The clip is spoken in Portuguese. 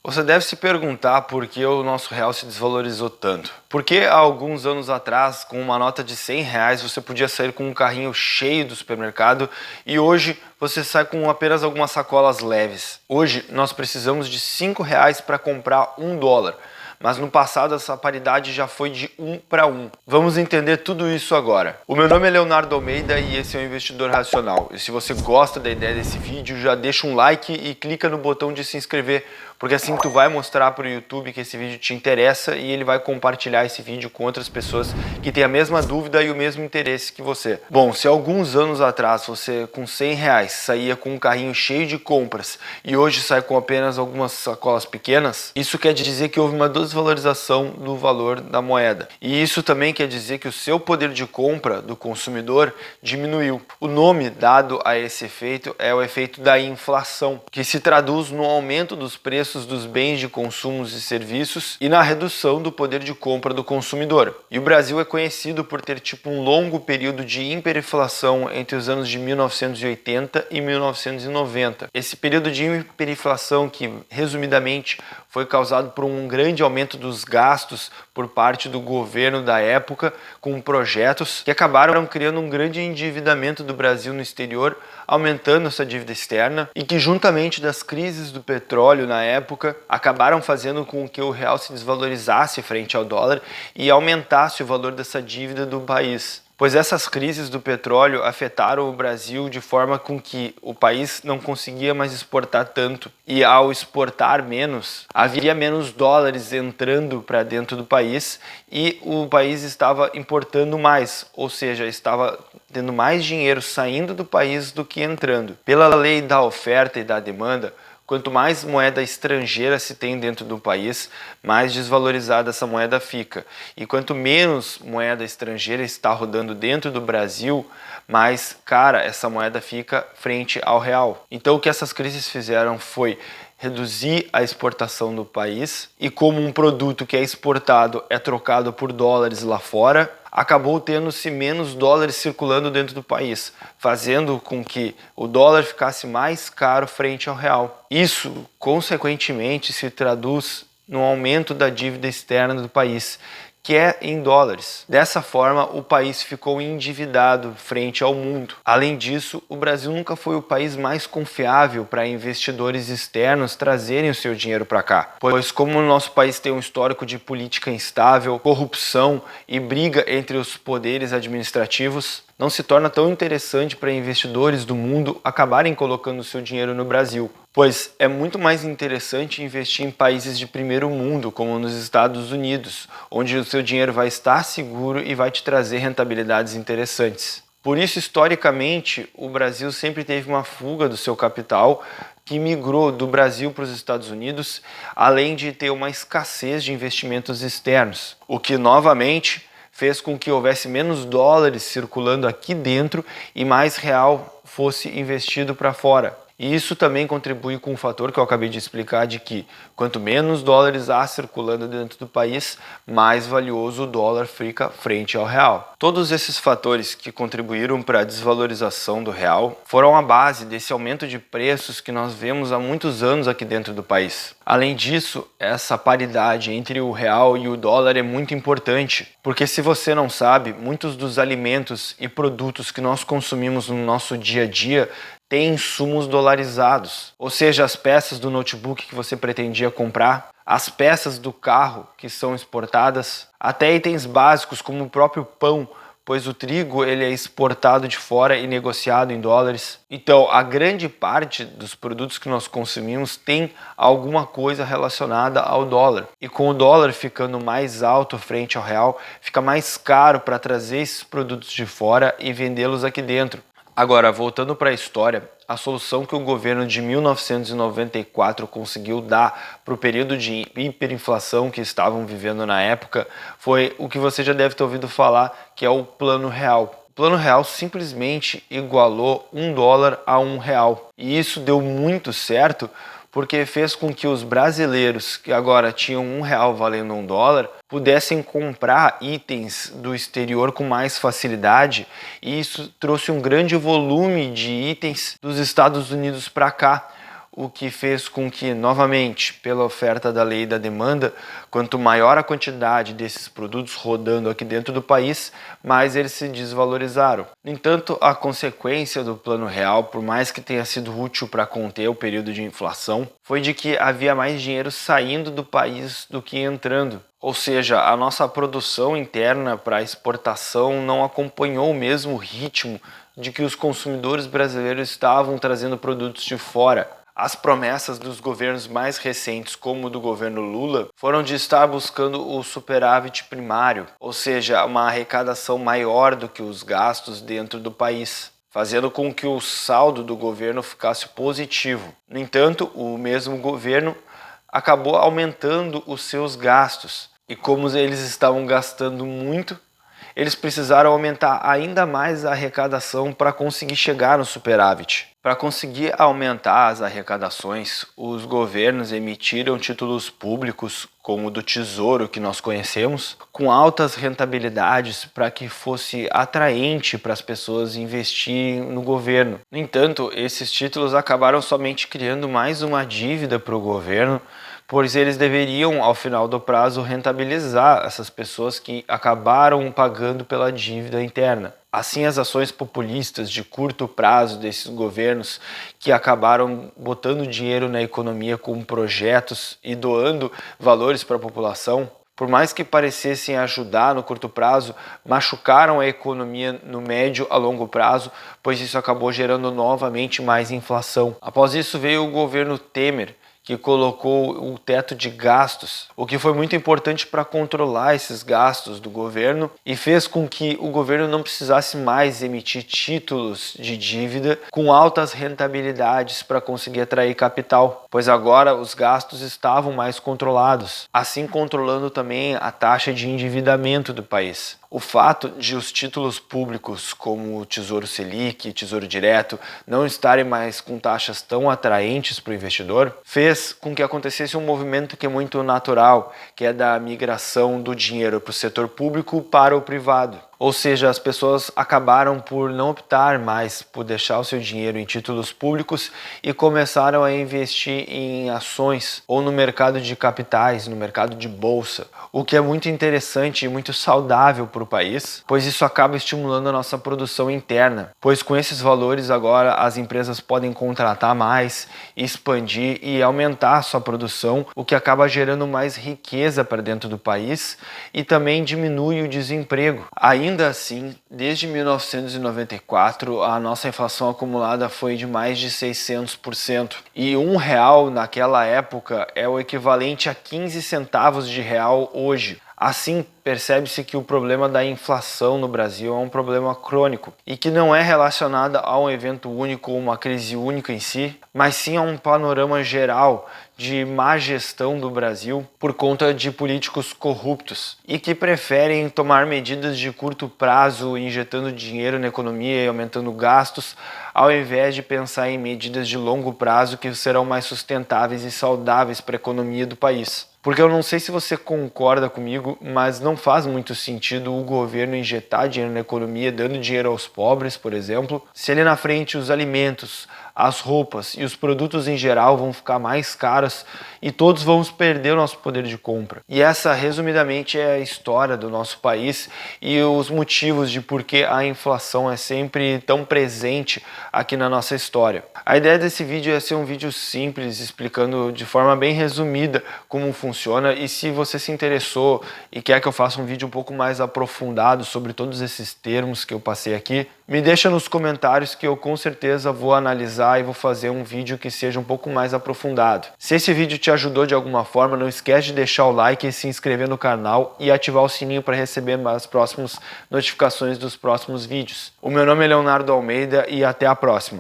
Você deve se perguntar por que o nosso real se desvalorizou tanto. Porque há alguns anos atrás, com uma nota de R$ 100, você podia sair com um carrinho cheio do supermercado e hoje você sai com apenas algumas sacolas leves. Hoje nós precisamos de R$ 5 para comprar $1. Mas no passado essa paridade já foi de 1 para 1. Vamos entender tudo isso agora. O meu nome é Leonardo Almeida e esse é o Investidor Racional. E se você gosta da ideia desse vídeo, já deixa um like e clica no botão de se inscrever, porque assim tu vai mostrar para o YouTube que esse vídeo te interessa e ele vai compartilhar esse vídeo com outras pessoas que têm a mesma dúvida e o mesmo interesse que você. Bom, se alguns anos atrás você com R$ 100 saía com um carrinho cheio de compras e hoje sai com apenas algumas sacolas pequenas, isso quer dizer que houve uma desvalorização do valor da moeda. E isso também quer dizer que o seu poder de compra do consumidor diminuiu. O nome dado a esse efeito é o efeito da inflação, que se traduz no aumento dos preços dos bens de consumo e serviços e na redução do poder de compra do consumidor. E o Brasil é conhecido por ter um longo período de hiperinflação entre os anos de 1980 e 1990. Esse período de hiperinflação que, resumidamente, foi causado por um grande aumento dos gastos por parte do governo da época, com projetos que acabaram criando um grande endividamento do Brasil no exterior, aumentando essa dívida externa e que, juntamente das crises do petróleo na época, acabaram fazendo com que o real se desvalorizasse frente ao dólar e aumentasse o valor dessa dívida do país. Pois essas crises do petróleo afetaram o Brasil de forma com que o país não conseguia mais exportar tanto. E ao exportar menos, havia menos dólares entrando para dentro do país e o país estava importando mais, ou seja, estava tendo mais dinheiro saindo do país do que entrando. Pela lei da oferta e da demanda, quanto mais moeda estrangeira se tem dentro do país, mais desvalorizada essa moeda fica. E quanto menos moeda estrangeira está rodando dentro do Brasil, mais cara essa moeda fica frente ao real. Então o que essas crises fizeram foi reduzir a exportação do país e como um produto que é exportado é trocado por dólares lá fora, acabou tendo-se menos dólares circulando dentro do país, fazendo com que o dólar ficasse mais caro frente ao real. Isso, consequentemente, se traduz no aumento da dívida externa do país, que é em dólares. Dessa forma, o país ficou endividado frente ao mundo. Além disso, o Brasil nunca foi o país mais confiável para investidores externos trazerem o seu dinheiro para cá, pois como o nosso país tem um histórico de política instável, corrupção e briga entre os poderes administrativos, não se torna tão interessante para investidores do mundo acabarem colocando seu dinheiro no Brasil, pois é muito mais interessante investir em países de primeiro mundo, como nos Estados Unidos, onde o seu dinheiro vai estar seguro e vai te trazer rentabilidades interessantes. Por isso, historicamente, o Brasil sempre teve uma fuga do seu capital que migrou do Brasil para os Estados Unidos, além de ter uma escassez de investimentos externos, o que novamente fez com que houvesse menos dólares circulando aqui dentro e mais real fosse investido para fora. E isso também contribui com o fator que eu acabei de explicar de que quanto menos dólares há circulando dentro do país, mais valioso o dólar fica frente ao real. Todos esses fatores que contribuíram para a desvalorização do real foram a base desse aumento de preços que nós vemos há muitos anos aqui dentro do país. Além disso, essa paridade entre o real e o dólar é muito importante, porque se você não sabe, muitos dos alimentos e produtos que nós consumimos no nosso dia a dia têm insumos dolarizados, ou seja, as peças do notebook que você pretendia comprar, as peças do carro que são exportadas, até itens básicos como o próprio pão, pois o trigo ele é exportado de fora e negociado em dólares. Então, a grande parte dos produtos que nós consumimos tem alguma coisa relacionada ao dólar. E com o dólar ficando mais alto frente ao real, fica mais caro para trazer esses produtos de fora e vendê-los aqui dentro. Agora, voltando para a história, a solução que o governo de 1994 conseguiu dar para o período de hiperinflação que estavam vivendo na época foi o que você já deve ter ouvido falar, que é o Plano Real. O Plano Real simplesmente igualou $1 a R$ 1. E isso deu muito certo porque fez com que os brasileiros, que agora tinham R$ 1 valendo $1, pudessem comprar itens do exterior com mais facilidade, e isso trouxe um grande volume de itens dos Estados Unidos para cá, o que fez com que, novamente, pela oferta da lei e da demanda, quanto maior a quantidade desses produtos rodando aqui dentro do país, mais eles se desvalorizaram. No entanto, a consequência do Plano Real, por mais que tenha sido útil para conter o período de inflação, foi de que havia mais dinheiro saindo do país do que entrando. Ou seja, a nossa produção interna para exportação não acompanhou o mesmo ritmo de que os consumidores brasileiros estavam trazendo produtos de fora. As promessas dos governos mais recentes, como o do governo Lula, foram de estar buscando o superávit primário, ou seja, uma arrecadação maior do que os gastos dentro do país, fazendo com que o saldo do governo ficasse positivo. No entanto, o mesmo governo acabou aumentando os seus gastos. E como eles estavam gastando muito, eles precisaram aumentar ainda mais a arrecadação para conseguir chegar no superávit. Para conseguir aumentar as arrecadações, os governos emitiram títulos públicos, como o do Tesouro que nós conhecemos, com altas rentabilidades para que fosse atraente para as pessoas investirem no governo. No entanto, esses títulos acabaram somente criando mais uma dívida para o governo, pois eles deveriam, ao final do prazo, rentabilizar essas pessoas que acabaram pagando pela dívida interna. Assim, as ações populistas de curto prazo desses governos que acabaram botando dinheiro na economia com projetos e doando valores para a população, por mais que parecessem ajudar no curto prazo, machucaram a economia no médio a longo prazo, pois isso acabou gerando novamente mais inflação. Após isso veio o governo Temer, que colocou o teto de gastos, o que foi muito importante para controlar esses gastos do governo e fez com que o governo não precisasse mais emitir títulos de dívida com altas rentabilidades para conseguir atrair capital, pois agora os gastos estavam mais controlados, assim controlando também a taxa de endividamento do país. O fato de os títulos públicos como o Tesouro Selic, Tesouro Direto, não estarem mais com taxas tão atraentes para o investidor, fez com que acontecesse um movimento que é muito natural, que é da migração do dinheiro para o setor público para o privado. Ou seja, as pessoas acabaram por não optar mais por deixar o seu dinheiro em títulos públicos e começaram a investir em ações ou no mercado de capitais, no mercado de bolsa, o que é muito interessante e muito saudável para o país, pois isso acaba estimulando a nossa produção interna, pois com esses valores agora as empresas podem contratar mais, expandir e aumentar a sua produção, o que acaba gerando mais riqueza para dentro do país e também diminui o desemprego. Ainda assim, desde 1994, a nossa inflação acumulada foi de mais de 600%. E R$1 naquela época é o equivalente a 15 centavos de real hoje. Assim, percebe-se que o problema da inflação no Brasil é um problema crônico e que não é relacionado a um evento único ou uma crise única em si, mas sim a um panorama geral de má gestão do Brasil por conta de políticos corruptos e que preferem tomar medidas de curto prazo, injetando dinheiro na economia e aumentando gastos, ao invés de pensar em medidas de longo prazo que serão mais sustentáveis e saudáveis para a economia do país. Porque eu não sei se você concorda comigo, mas não faz muito sentido o governo injetar dinheiro na economia, dando dinheiro aos pobres, por exemplo, se ali na frente os alimentos, as roupas e os produtos em geral vão ficar mais caros e todos vamos perder o nosso poder de compra. E essa, resumidamente, é a história do nosso país e os motivos de por que a inflação é sempre tão presente aqui na nossa história. A ideia desse vídeo é ser um vídeo simples, explicando de forma bem resumida como funciona, e se você se interessou e quer que eu faça um vídeo um pouco mais aprofundado sobre todos esses termos que eu passei aqui, me deixa nos comentários que eu com certeza vou analisar e vou fazer um vídeo que seja um pouco mais aprofundado. Se esse vídeo te ajudou de alguma forma, não esquece de deixar o like e se inscrever no canal e ativar o sininho para receber as próximas notificações dos próximos vídeos. O meu nome é Leonardo Almeida e até a próxima.